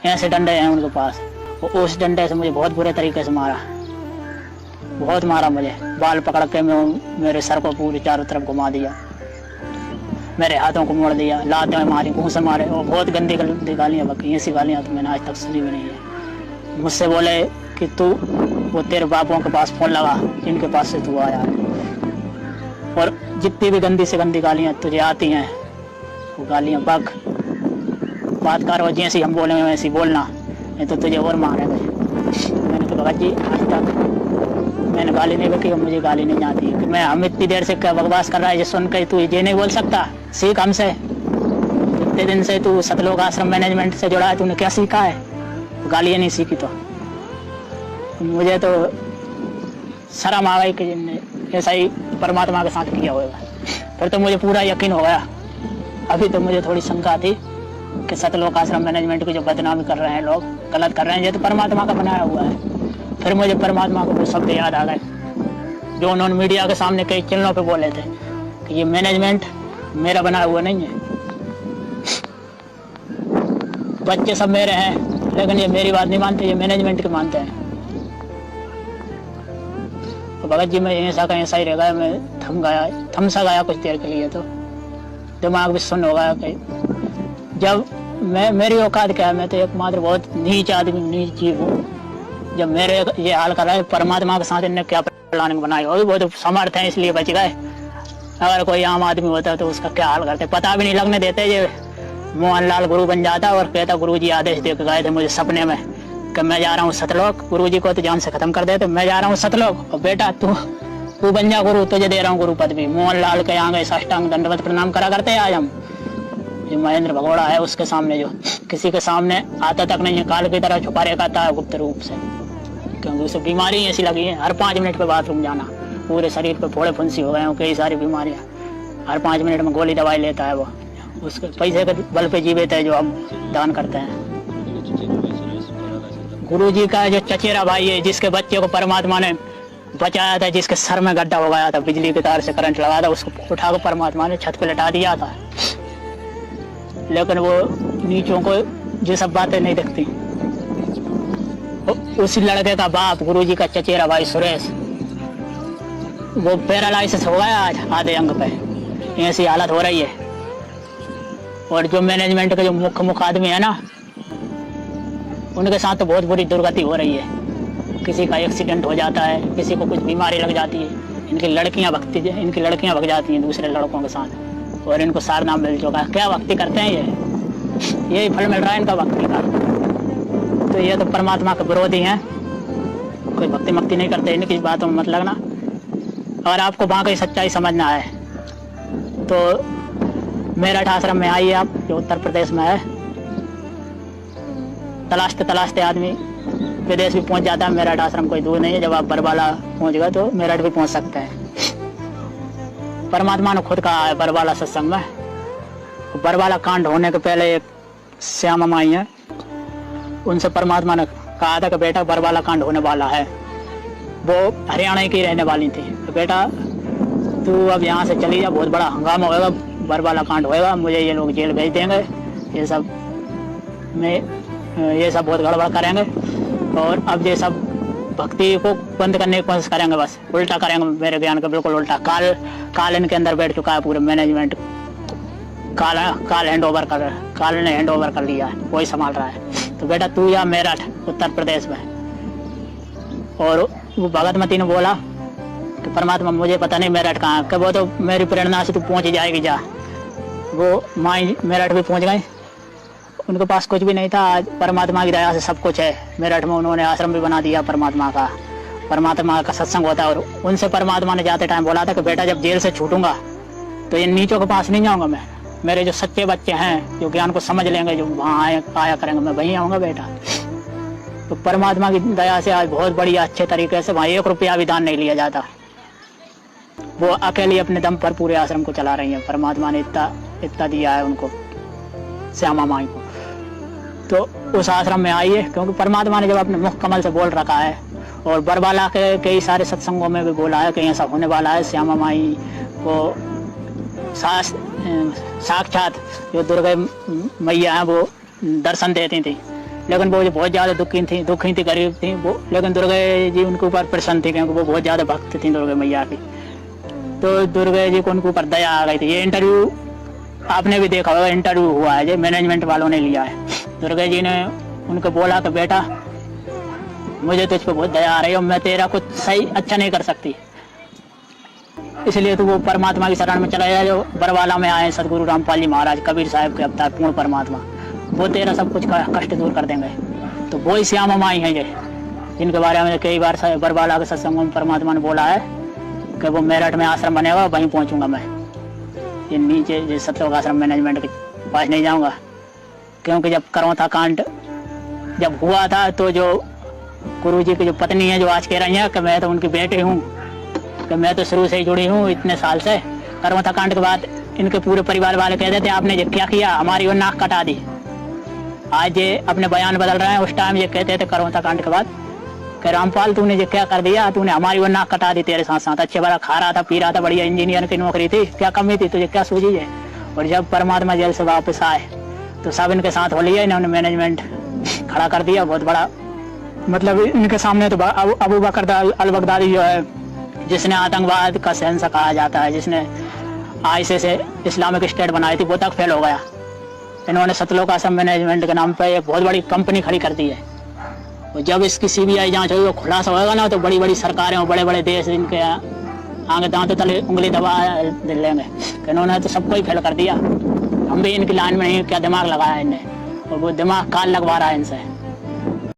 ऐसे डंडे हैं उनके पास। उस डंडे से मुझे बहुत बुरे तरीके से मारा, बहुत मारा मुझे। बाल पकड़ के मेरे सर को पूरी चारों तरफ घुमा दिया, मेरे हाथों को मोड़ दिया, लातें मारी, घूं से मारे और बहुत गंदी गंदी गालियाँ बकी। ऐसी गालियाँ तो मैंने आज तक सुनी भी नहीं है। मुझसे बोले कि तू वो तेरे बापों के पास फोन लगा जिनके पास से तू आया है, और जितनी भी गंदी से गंदी गालियाँ तुझे आती हैं वो गालियाँ बक, बात करो जैसी हम बोले वैसी बोलना, नहीं तो तुझे और मारेंगे। मैंने तो भगत जी आज तक मैंने गाली नहीं बकी, मुझे गाली नहीं आती है। मैं हम इतनी देर से क्या बकवास कर रहा है, ये सुन के तू ये नहीं बोल सकता, सीख हमसे। इतने दिन से तू सतलोक आश्रम मैनेजमेंट से जुड़ा है, तूने क्या सीखा है? गालियाँ नहीं सीखी तो मुझे तो शर्म आ गई कि जिनने ऐसा ही परमात्मा के साथ किया होगा। फिर तो मुझे पूरा यकीन हो गया। अभी तो मुझे थोड़ी शंका थी कि सतलोक आश्रम मैनेजमेंट की जो बदनामी कर रहे हैं लोग, गलत कर रहे हैं, ये तो परमात्मा का बनाया हुआ है। फिर मुझे परमात्मा को वो शब्द याद आ गए जो उन्होंने मीडिया के सामने कई चैनलों पे बोले थे कि ये मैनेजमेंट मेरा बनाया हुआ नहीं है, बच्चे सब मेरे हैं, लेकिन ये मेरी बात नहीं मानते, ये मैनेजमेंट की मानते हैं। तो भगत जी मैं ऐसा का ऐसा ही रह गया, मैं थम सा गया कुछ देर के लिए। तो दिमाग भी सुन्न हो गया कि जब मेरी औकात क्या है, मैं तो एकमात्र बहुत नीच आदमी, नीच जीव हूँ। जब मेरे ये हाल कर रहा है, परमात्मा के साथ इनने क्या प्लानिंग बनाई होगी। बहुत समर्थ है इसलिए बच गए, अगर कोई आम आदमी होता तो उसका क्या हाल करते, पता भी नहीं लगने देते। ये मोहनलाल गुरु बन जाता और कहता गुरुजी आदेश दे के गए थे मुझे सपने में कि मैं जा रहा हूँ सतलोक, गुरुजी को तो जान से खत्म कर देते, मैं जा रहा हूँ सतलोक और बेटा तू बन जा गुरु, तुझे दे रहा हूँ गुरु पद भी। मोहनलाल के यहाँ गए, साष्टांग दंडवत प्रणाम करा करते आज हम। जो महेंद्र भगोड़ा है उसके सामने, जो किसी के सामने आता तक नहीं है, काल की तरह छुपा रहता है गुप्त रूप से, क्योंकि उसे बीमारी ऐसी लगी है, हर 5 मिनट पे बाथरूम जाना, पूरे शरीर पे फोड़े फुंसी हो गए हैं, कई सारी बीमारियां, हर 5 मिनट में गोली दवाई लेता है वो। उसके पैसे के बल पे जीवित है जो हम दान करते हैं। गुरु जी का जो चचेरा भाई है, जिसके बच्चे को परमात्मा ने बचाया था, जिसके सर में गड्ढा हो गया था, बिजली के तार से करंट लगा था, उसको उठाकर परमात्मा ने छत पे लटा दिया था। लेकिन वो नीचों को ये सब बातें नहीं दिखती। उसी लड़के का बाप, गुरुजी का चचेरा भाई सुरेश, वो पैरालाइसिस हो गया आज आधे अंग पे, ऐसी हालत हो रही है। और जो मैनेजमेंट के जो मुख्य आदमी है ना, उनके साथ तो बहुत बुरी दुर्गति हो रही है। किसी का एक्सीडेंट हो जाता है, किसी को कुछ बीमारी लग जाती है, इनकी लड़कियां भग जाती हैं दूसरे लड़कों के साथ, और इनको सार नाम मिल चुका है। क्या भक्ति करते हैं ये, यही फल मिल रहा है इनका भक्ति का। तो ये तो परमात्मा के विरोधी हैं, कोई भक्ति मक्ति नहीं करते, इनकी बातों में मत लगना। अगर आपको वहाँ की सच्चाई समझना है तो मेरठ आश्रम में आइए आप, जो उत्तर प्रदेश में है। तलाशते तलाशते आदमी विदेश भी पहुंच जाता है, मेरठ आश्रम कोई दूर नहीं है। जब आप बरबाला पहुंच गए तो मेरठ भी पहुंच सकते हैं। परमात्मा ने खुद कहा है बरबाला सत्संग में, बरबाला कांड होने के पहले एक श्यामा माई है, उनसे परमात्मा ने कहा था कि बेटा बरबाला कांड होने वाला है। वो हरियाणा की रहने वाली थी, तो बेटा तू अब यहाँ से चली जा, बहुत बड़ा हंगामा होगा, बरबाला कांड होएगा, मुझे ये लोग जेल भेज देंगे, ये सब बहुत गड़बड़ करेंगे, और अब ये सब भक्ति को बंद करने की कोशिश करेंगे, बस उल्टा करेंगे, मेरे ज्ञान का बिल्कुल उल्टा। काल इनके अंदर बैठ चुका है, पूरे मैनेजमेंट काल ने हैंड ओवर कर लिया है, वही संभाल रहा है। तो बेटा तू या मेरठ उत्तर प्रदेश में। और वो भगतमती ने बोला कि परमात्मा मुझे पता नहीं मेरठ कहाँ है, वो तो मेरी प्रेरणा से तू पहुंच जाएगी जा। वो माई मेरठ भी पहुंच गई, उनके पास कुछ भी नहीं था, आज परमात्मा की दया से सब कुछ है। मेरठ में उन्होंने आश्रम भी बना दिया परमात्मा का सत्संग होता है। और उनसे परमात्मा ने जाते टाइम बोला था कि बेटा जब जेल से छूटूंगा तो इन नीचों के पास नहीं जाऊंगा मैं, मेरे जो सच्चे बच्चे हैं जो ज्ञान को समझ लेंगे, जो वहाँ आया करेंगे, मैं वहीं आऊँगा बेटा। तो परमात्मा की दया से आज बहुत बढ़िया अच्छे तरीके से वहाँ 1 रुपया भी दान नहीं लिया जाता। वो अकेले अपने दम पर पूरे आश्रम को चला रही है। परमात्मा ने इतना दिया है उनको, श्यामा माई को। तो उस आश्रम में आइए, क्योंकि परमात्मा ने जब अपने मुख कमल से बोल रखा है, और बरबाला के कई सारे सत्संगों में भी बोला है कि ऐसा होने वाला है। श्यामा माई को साक्षात जो दुर्गा मैया है वो दर्शन देती थी लेकिन वो जो बहुत ज़्यादा दुखी थी, गरीब थी वो, लेकिन दुर्गा जी उनके ऊपर प्रसन्न थी क्योंकि वो बहुत ज़्यादा भक्त थी दुर्गा मैया की। तो दुर्गा जी को उनके ऊपर दया आ गई थी। ये इंटरव्यू आपने भी देखा होगा, इंटरव्यू हुआ है जो मैनेजमेंट वालों ने लिया है। दुर्गा जी ने उनको बोला कि बेटा मुझे तुझ पर बहुत दया आ रही है और मैं तेरा कुछ सही अच्छा नहीं कर सकती, इसलिए तो वो परमात्मा की शरण में चला गया। जो बरवाला में आए सदगुरु रामपाल जी महाराज, कबीर साहब के अवतार, पूर्ण परमात्मा, वो तेरा सब कुछ कष्ट दूर कर देंगे। तो वो ही श्यामा माई हैं जिनके बारे में कई बार बरवाला के सत्संगों में परमात्मा ने बोला है कि वो मेरठ में आश्रम बनेगा, वहीं पहुंचूंगा मैं। ये नीचे सत्योग आश्रम मैनेजमेंट के पास नहीं जाऊंगा, क्योंकि जब करौथा कांड जब हुआ था तो जो गुरु जी की जो पत्नी है, जो आज कह रही है कि मैं तो उनकी बेटी हूँ, कि मैं तो शुरू से ही जुड़ी हूँ इतने साल से। करौथा कांड के बाद इनके पूरे परिवार वाले कहते थे आपने ये क्या किया, हमारी वो नाक कटा दी। आज ये अपने बयान बदल रहे हैं, उस टाइम ये कहते थे करौथा कांड के बाद कि रामपाल तूने ये क्या कर दिया, तूने हमारी वो नाक कटा दी तेरे साथ साथ। अच्छे बड़ा खा रहा था, पी रहा था, बढ़िया इंजीनियर की नौकरी थी, क्या कमी थी तुझे, क्या सूझी है। और जब परमात्मा जेल से वापस आए तो सब इनके साथ हो लिया, इन्होंने मैनेजमेंट खड़ा कर दिया बहुत बड़ा। मतलब इनके सामने तो अबू बकर अल बगदादी जो है, जिसने आतंकवाद का शहंशाह कहा जाता है, जिसने आईएसआई से इस्लामिक स्टेट बनाई थी, वो तक फेल हो गया। इन्होंने सतलोक आश्रम मैनेजमेंट के नाम पे एक बहुत बड़ी कंपनी खड़ी कर दी है। और जब इसकी सीबीआई जांच होगी, वो खुलासा होगा ना, तो बड़ी बड़ी सरकारें और बड़े बड़े देश इनके आगे दांतों तले उंगली दबा लेंगे। इन्होंने तो सबको ही फेल कर दिया। हम भी इनकी लाइन में नहीं, क्या दिमाग लगाया इनने, और वो दिमाग काल लगवा रहा है इनसे।